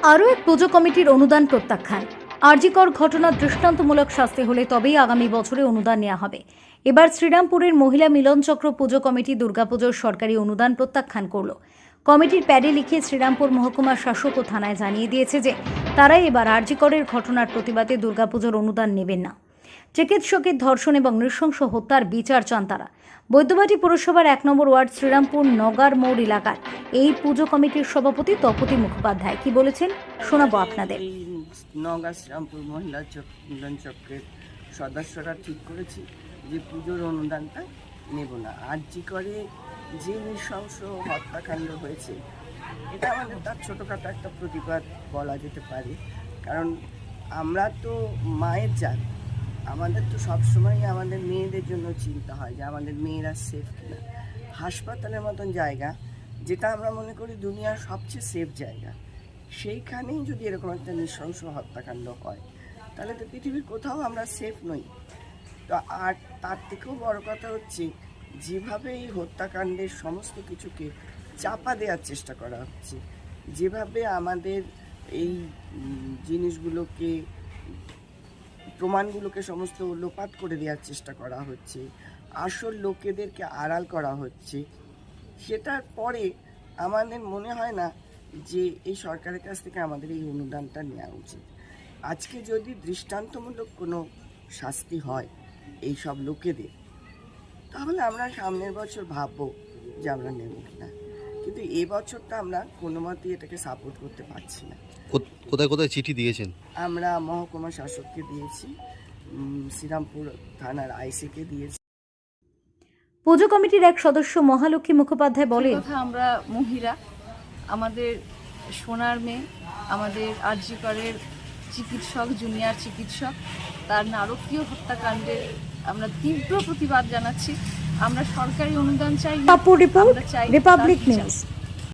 আরও এক পুজো কমিটির অনুদান প্রত্যাখ্যান। আরজিকর ঘটনার দৃষ্টান্তমূলক শাস্তি হলে তবেই আগামী বছরে অনুদান নেওয়া হবে। এবার শ্রীরামপুরের মহিলা মিলনচক্র পুজো কমিটি দুর্গাপুজোর সরকারি অনুদান প্রত্যাখ্যান করল। কমিটির প্যাডে লিখে শ্রীরামপুর মহকুমার শাসক ও থানায় জানিয়ে দিয়েছে যে তারাই এবার আরজিকরের ঘটনার প্রতিবাদে দুর্গাপুজোর অনুদান নেবেন না। চিকিৎসকের ধর্ষণ এবং নৃশংস হত্যার বিচার চান তারা। বৈদ্যবাটি পুরসভার ১ নম্বর ওয়ার্ড শ্রীরামপুর নগার মোড় এলাকার এই পুজো কমিটির সভাপতি তপতি মুখোপাধ্যায় কি বলেছেন শোনাবো আপনাদের। এই নওগাঁ শ্রীরামপুর মহিলা মিলন চক্রের সদস্যরা ঠিক করেছি যে পুজোর অনুদানটা নেব না। আরজি করে যে নৃশংস হত্যাকাণ্ড হয়েছে এটা আমাদের তার ছোটোখাটো একটা প্রতিবাদ বলা যেতে পারে। কারণ আমরা তো মায়ের জাত, আমাদের তো সবসময় আমাদের মেয়েদের জন্য চিন্তা হয় যে আমাদের মেয়েরা সেফ কিনা। হাসপাতালের মতন জায়গা, যেটা আমরা মনে করি দুনিয়ার সবচেয়ে সেফ জায়গা, সেইখানেই যদি এরকম একটা নৃশংস হত্যাকাণ্ড হয় তাহলে তো পৃথিবীর কোথাও আমরা সেফ নই। তো আর তার থেকেও বড় কথা হচ্ছে যেভাবে এই হত্যাকাণ্ডের সমস্ত কিছুকে চাপা দেওয়ার চেষ্টা করা হচ্ছে, যেভাবে আমাদের এই জিনিসগুলোকে প্রমাণগুলোকে সমস্ত লোপাট করে দেওয়ার চেষ্টা করা হচ্ছে, আসল লোকেদেরকে আড়াল করা হচ্ছে, সেটার পরে আমাদের মনে হয় না যে এই সরকারের কাছ থেকে আমাদের এই অনুদানটা নেওয়া উচিত। আজকে যদি দৃষ্টান্তমূলক কোনো শাস্তি হয় এই সব লোকেদের, তাহলে আমরা সামনের বছর ভাববো যে আমরা নেব কিনা, কিন্তু এবছরটা আমরা কোনো মতেই এটাকে সাপোর্ট করতে পারছি না। কোথায় কোথায় চিঠি দিয়েছেন? আমরা মহকুমা শাসককে দিয়েছি, শ্রীরামপুর থানার আইসিকে দিয়েছি। পুজো কমিটির এক সদস্য মহালক্ষ্মী মুখোপাধ্যায় বলেন, আমরা মহিলা, আমাদের সোনার মেয়ে, আমাদের আরজিকরের চিকিৎসক, জুনিয়র চিকিৎসক, তার নারকীয় হত্যাকাণ্ডের আমরা তীব্র প্রতিবাদ জানাচ্ছি। আমরা সরকারি অনুদান চাই, রিপাবলিক নিউজ।